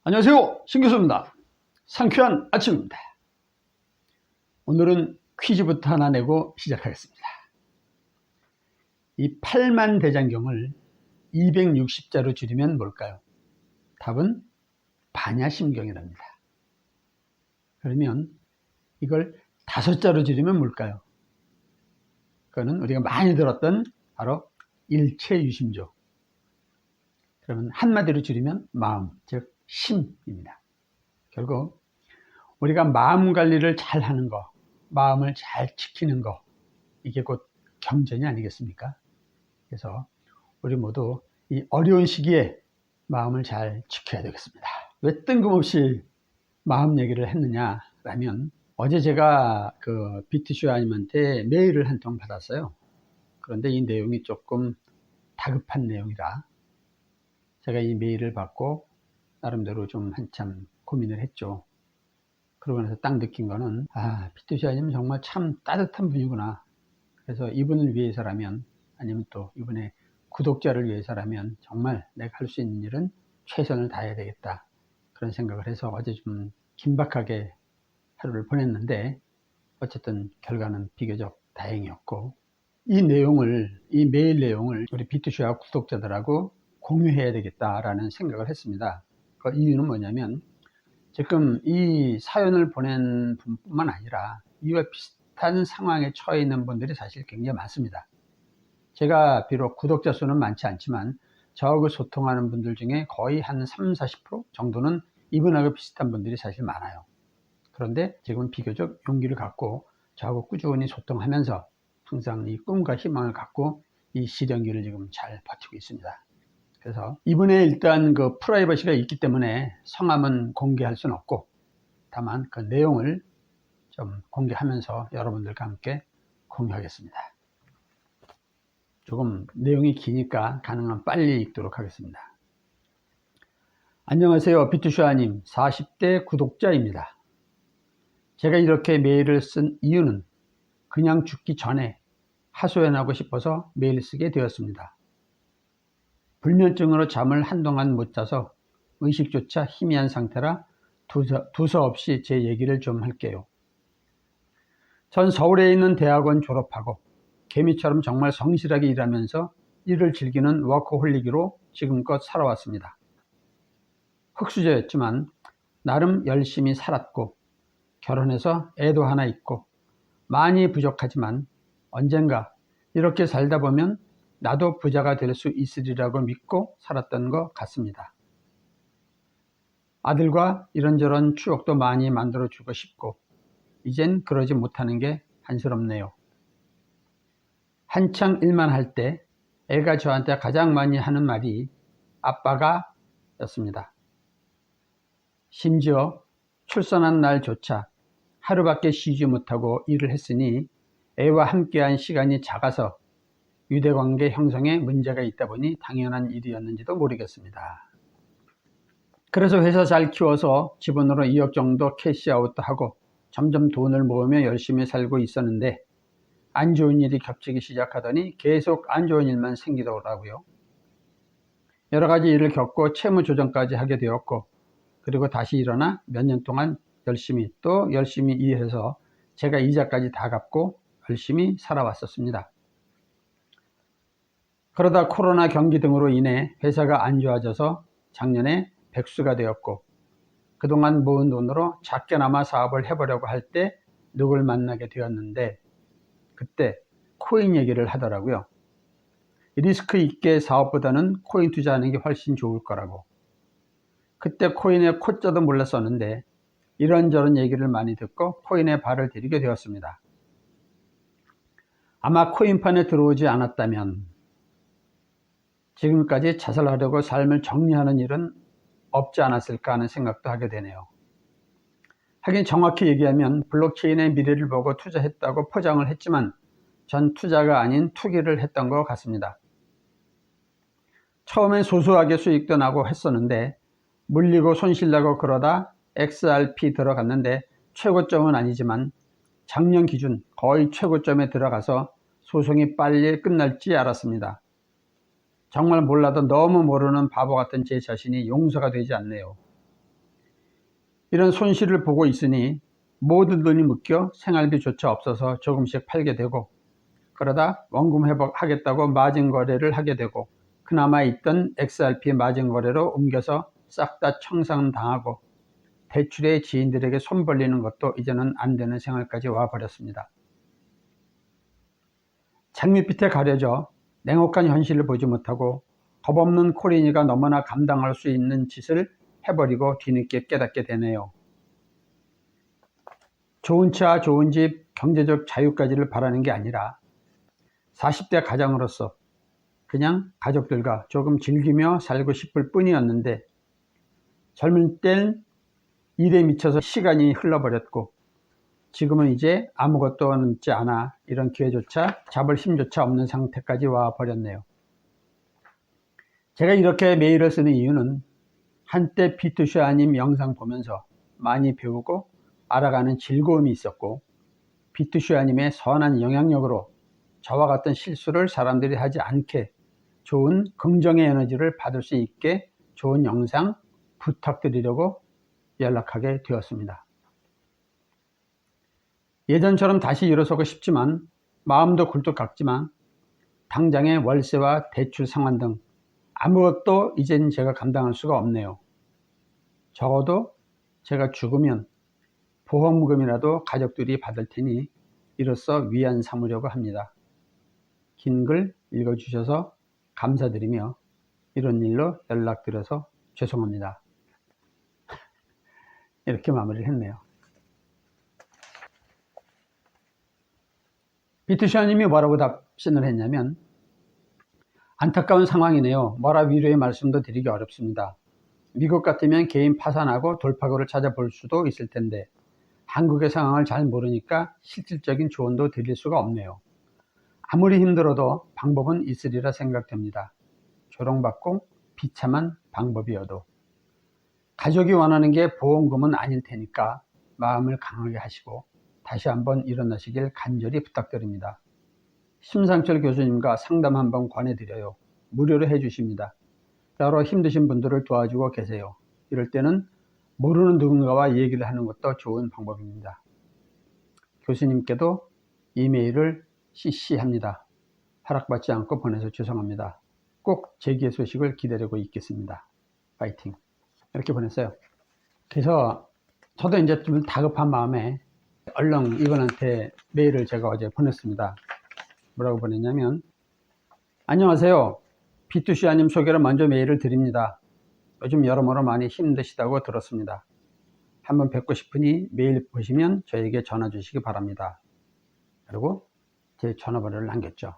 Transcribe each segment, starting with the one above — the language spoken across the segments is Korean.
안녕하세요, 신 교수입니다. 상쾌한 아침입니다. 오늘은 퀴즈부터 하나 내고 시작하겠습니다. 이 8만 대장경을 260자로 줄이면 뭘까요? 답은 반야심경이랍니다. 그러면 이걸 5자로 줄이면 뭘까요? 그거는 우리가 많이 들었던 바로 일체유심조. 그러면 한마디로 줄이면 마음, 즉 심입니다. 결국 우리가 마음 관리를 잘 하는 거, 마음을 잘 지키는 거, 이게 곧 경전이 아니겠습니까? 그래서 우리 모두 이 어려운 시기에 마음을 잘 지켜야 되겠습니다. 왜 뜬금없이 마음 얘기를 했느냐라면, 어제 제가 그 BT쇼아님한테 메일을 한 통 받았어요. 그런데 이 내용이 조금 다급한 내용이라 제가 이 메일을 받고 나름대로 좀 한참 고민을 했죠. 그러고 나서 딱 느낀 거는, BT쇼아님은 정말 참 따뜻한 분이구나. 그래서 이분을 위해서라면, 아니면 또 이분의 구독자를 위해서라면 정말 내가 할 수 있는 일은 최선을 다해야 되겠다, 그런 생각을 해서 어제 좀 긴박하게 하루를 보냈는데, 어쨌든 결과는 비교적 다행이었고, 이 메일 내용을 우리 BT쇼아 구독자들하고 공유해야 되겠다라는 생각을 했습니다. 그 이유는 뭐냐면, 지금 이 사연을 보낸 분뿐만 아니라 이와 비슷한 상황에 처해 있는 분들이 사실 굉장히 많습니다. 제가 비록 구독자 수는 많지 않지만 저하고 소통하는 분들 중에 거의 한 30-40% 정도는 이분하고 비슷한 분들이 사실 많아요. 그런데 지금은 비교적 용기를 갖고 저하고 꾸준히 소통하면서 항상 이 꿈과 희망을 갖고 이 시련기를 지금 잘 버티고 있습니다. 그래서 이분의 일단 그 프라이버시가 있기 때문에 성함은 공개할 수는 없고, 다만 그 내용을 좀 공개하면서 여러분들과 함께 공유하겠습니다. 조금 내용이 기니까 가능한 빨리 읽도록 하겠습니다. 안녕하세요, BT쇼아님, 40대 구독자입니다. 제가 이렇게 메일을 쓴 이유는 그냥 죽기 전에 하소연하고 싶어서 메일 쓰게 되었습니다. 불면증으로 잠을 한동안 못 자서 의식조차 희미한 상태라 두서없이 제 얘기를 좀 할게요. 전 서울에 있는 대학원 졸업하고 개미처럼 정말 성실하게 일하면서 일을 즐기는 워커홀릭으로 지금껏 살아왔습니다. 흙수저였지만 나름 열심히 살았고, 결혼해서 애도 하나 있고, 많이 부족하지만 언젠가 이렇게 살다 보면 나도 부자가 될 수 있으리라고 믿고 살았던 것 같습니다. 아들과 이런저런 추억도 많이 만들어주고 싶고, 이젠 그러지 못하는 게 안쓰럽네요. 한창 일만 할 때 애가 저한테 가장 많이 하는 말이 아빠가 였습니다. 심지어 출산한 날조차 하루밖에 쉬지 못하고 일을 했으니 애와 함께한 시간이 작아서 유대관계 형성에 문제가 있다 보니 당연한 일이었는지도 모르겠습니다. 그래서 회사 잘 키워서 지분으로 2억 정도 캐시아웃도 하고 점점 돈을 모으며 열심히 살고 있었는데, 안 좋은 일이 겹치기 시작하더니 계속 안 좋은 일만 생기더라고요. 여러 가지 일을 겪고 채무 조정까지 하게 되었고, 그리고 다시 일어나 몇 년 동안 열심히 일해서 제가 이자까지 다 갚고 열심히 살아왔었습니다. 그러다 코로나 경기 등으로 인해 회사가 안 좋아져서 작년에 백수가 되었고, 그동안 모은 돈으로 작게나마 사업을 해보려고 할 때 누굴 만나게 되었는데, 그때 코인 얘기를 하더라고요. 리스크 있게 사업보다는 코인 투자하는 게 훨씬 좋을 거라고. 그때 코인의 코자도 몰랐었는데 이런저런 얘기를 많이 듣고 코인에 발을 들이게 되었습니다. 아마 코인판에 들어오지 않았다면 지금까지 자살하려고 삶을 정리하는 일은 없지 않았을까 하는 생각도 하게 되네요. 하긴 정확히 얘기하면 블록체인의 미래를 보고 투자했다고 포장을 했지만 전 투자가 아닌 투기를 했던 것 같습니다. 처음엔 소소하게 수익도 나고 했었는데 물리고 손실나고 그러다 XRP 들어갔는데 최고점은 아니지만 작년 기준 거의 최고점에 들어가서 소송이 빨리 끝날지 알았습니다. 정말 몰라도 너무 모르는 바보 같은 제 자신이 용서가 되지 않네요. 이런 손실을 보고 있으니 모든 돈이 묶여 생활비조차 없어서 조금씩 팔게 되고, 그러다 원금 회복하겠다고 마진 거래를 하게 되고, 그나마 있던 XRP 마진 거래로 옮겨서 싹 다 청산당하고, 대출에 지인들에게 손 벌리는 것도 이제는 안 되는 생활까지 와버렸습니다. 장밋빛에 가려져 냉혹한 현실을 보지 못하고 겁없는 코린이가 너무나 감당할 수 있는 짓을 해버리고 뒤늦게 깨닫게 되네요. 좋은 차, 좋은 집, 경제적 자유까지를 바라는 게 아니라 40대 가장으로서 그냥 가족들과 조금 즐기며 살고 싶을 뿐이었는데, 젊을 땐 일에 미쳐서 시간이 흘러버렸고 지금은 이제 아무것도 남지 않아 이런 기회조차 잡을 힘조차 없는 상태까지 와 버렸네요. 제가 이렇게 메일을 쓰는 이유는 한때 비투샤님 영상 보면서 많이 배우고 알아가는 즐거움이 있었고, 비투샤님의 선한 영향력으로 저와 같은 실수를 사람들이 하지 않게 좋은 긍정의 에너지를 받을 수 있게 좋은 영상 부탁드리려고 연락하게 되었습니다. 예전처럼 다시 일어서고 싶지만 마음도 굴뚝 같지만 당장의 월세와 대출 상환 등 아무것도 이젠 제가 감당할 수가 없네요. 적어도 제가 죽으면 보험금이라도 가족들이 받을 테니 이로써 위안 삼으려고 합니다. 긴 글 읽어주셔서 감사드리며 이런 일로 연락드려서 죄송합니다. 이렇게 마무리를 했네요. 비투샤님이 뭐라고 답신을 했냐면, 안타까운 상황이네요. 뭐라 위로의 말씀도 드리기 어렵습니다. 미국 같으면 개인 파산하고 돌파구를 찾아볼 수도 있을 텐데 한국의 상황을 잘 모르니까 실질적인 조언도 드릴 수가 없네요. 아무리 힘들어도 방법은 있으리라 생각됩니다. 조롱받고 비참한 방법이어도. 가족이 원하는 게 보험금은 아닐 테니까 마음을 강하게 하시고 다시 한번 일어나시길 간절히 부탁드립니다. 심상철 교수님과 상담 한번 권해드려요. 무료로 해주십니다. 여러 힘드신 분들을 도와주고 계세요. 이럴 때는 모르는 누군가와 얘기를 하는 것도 좋은 방법입니다. 교수님께도 이메일을 CC합니다. 허락받지 않고 보내서 죄송합니다. 꼭 재기의 소식을 기다리고 있겠습니다. 파이팅. 이렇게 보냈어요. 그래서 저도 이제 좀 다급한 마음에 얼른 이분한테 메일을 제가 어제 보냈습니다. 뭐라고 보냈냐면, 안녕하세요. 비투시아님 소개로 먼저 메일을 드립니다. 요즘 여러모로 많이 힘드시다고 들었습니다. 한번 뵙고 싶으니 메일 보시면 저에게 전화 주시기 바랍니다. 그리고 제 전화번호를 남겼죠.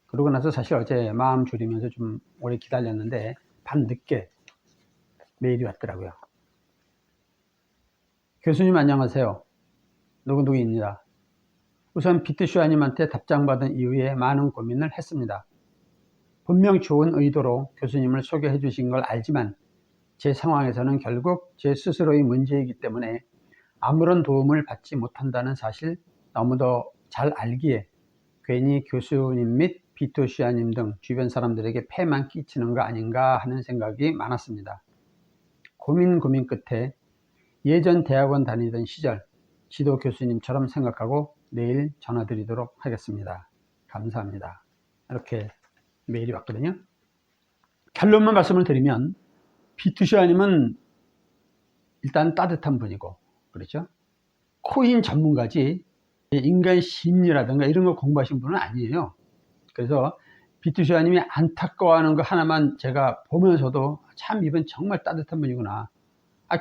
그러고 나서 사실 어제 마음 졸이면서 좀 오래 기다렸는데 밤늦게 메일이 왔더라고요. 교수님 안녕하세요. 누구누구입니다. 우선 비투시아님한테 답장받은 이후에 많은 고민을 했습니다. 분명 좋은 의도로 교수님을 소개해 주신 걸 알지만 제 상황에서는 결국 제 스스로의 문제이기 때문에 아무런 도움을 받지 못한다는 사실 너무도 잘 알기에 괜히 교수님 및 비투시아님 등 주변 사람들에게 폐만 끼치는 거 아닌가 하는 생각이 많았습니다. 고민 끝에 예전 대학원 다니던 시절 지도 교수님처럼 생각하고 내일 전화드리도록 하겠습니다. 감사합니다. 이렇게 메일이 왔거든요. 결론만 말씀을 드리면 비투시아님은 일단 따뜻한 분이고, 그렇죠? 코인 전문가지 인간 심리라든가 이런 거 공부하신 분은 아니에요. 그래서 비투시아님이 안타까워하는 거 하나만 제가 보면서도 참 이분 정말 따뜻한 분이구나.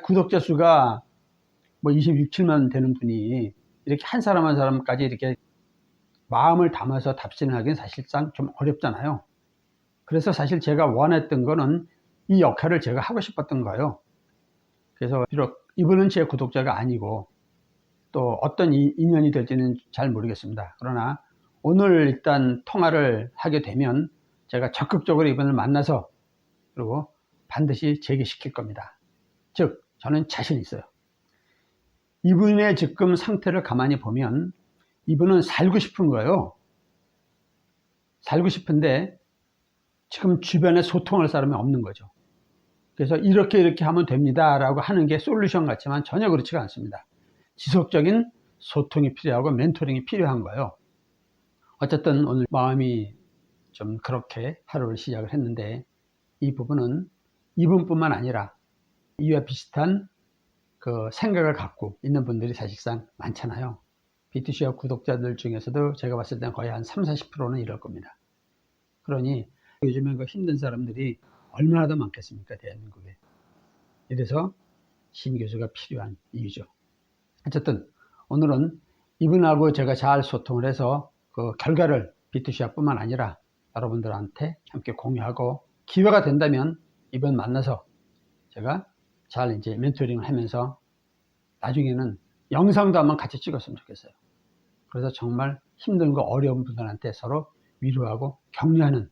구독자 수가 뭐 26,7만 되는 분이 이렇게 한 사람 한 사람까지 이렇게 마음을 담아서 답신을 하기는 사실상 좀 어렵잖아요. 그래서 사실 제가 원했던 거는 이 역할을 제가 하고 싶었던 거예요. 그래서 비록 이분은 제 구독자가 아니고 또 어떤 인연이 될지는 잘 모르겠습니다. 그러나 오늘 일단 통화를 하게 되면 제가 적극적으로 이분을 만나서 그리고 반드시 재개시킬 겁니다. 즉 저는 자신 있어요. 이분의 지금 상태를 가만히 보면 이분은 살고 싶은 거예요. 살고 싶은데 지금 주변에 소통할 사람이 없는 거죠. 그래서 이렇게 하면 됩니다 라고 하는 게 솔루션 같지만 전혀 그렇지가 않습니다. 지속적인 소통이 필요하고 멘토링이 필요한 거예요. 어쨌든 오늘 마음이 좀 그렇게 하루를 시작을 했는데, 이 부분은 이분뿐만 아니라 이와 비슷한 그 생각을 갖고 있는 분들이 사실상 많잖아요. B2C업 구독자들 중에서도 제가 봤을 때는 거의 한 30-40%는 이럴 겁니다. 그러니 요즘에 그 힘든 사람들이 얼마나 더 많겠습니까, 대한민국에. 이래서 신교수가 필요한 이유죠. 어쨌든 오늘은 이분하고 제가 잘 소통을 해서 그 결과를 B2C업 뿐만 아니라 여러분들한테 함께 공유하고, 기회가 된다면 이번 만나서 제가 잘 이제 멘토링을 하면서 나중에는 영상도 한번 같이 찍었으면 좋겠어요. 그래서 정말 힘든 거 어려운 분들한테 서로 위로하고 격려하는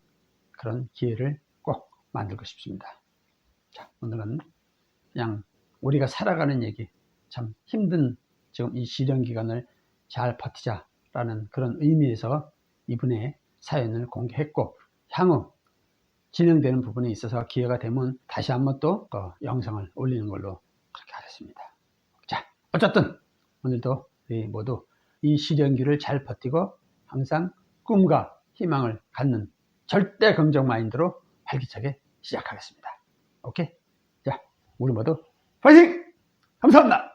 그런 기회를 꼭 만들고 싶습니다. 자, 오늘은 그냥 우리가 살아가는 얘기, 참 힘든 지금 이 시련 기간을 잘 버티자라는 그런 의미에서 이분의 사연을 공개했고, 향후 진행되는 부분에 있어서 기회가 되면 다시 한번 또 영상을 올리는 걸로 그렇게 하겠습니다. 자, 어쨌든 오늘도 우리 모두 이 시련기를 잘 버티고 항상 꿈과 희망을 갖는 절대 긍정 마인드로 활기차게 시작하겠습니다. 오케이? 자, 우리 모두 파이팅! 감사합니다.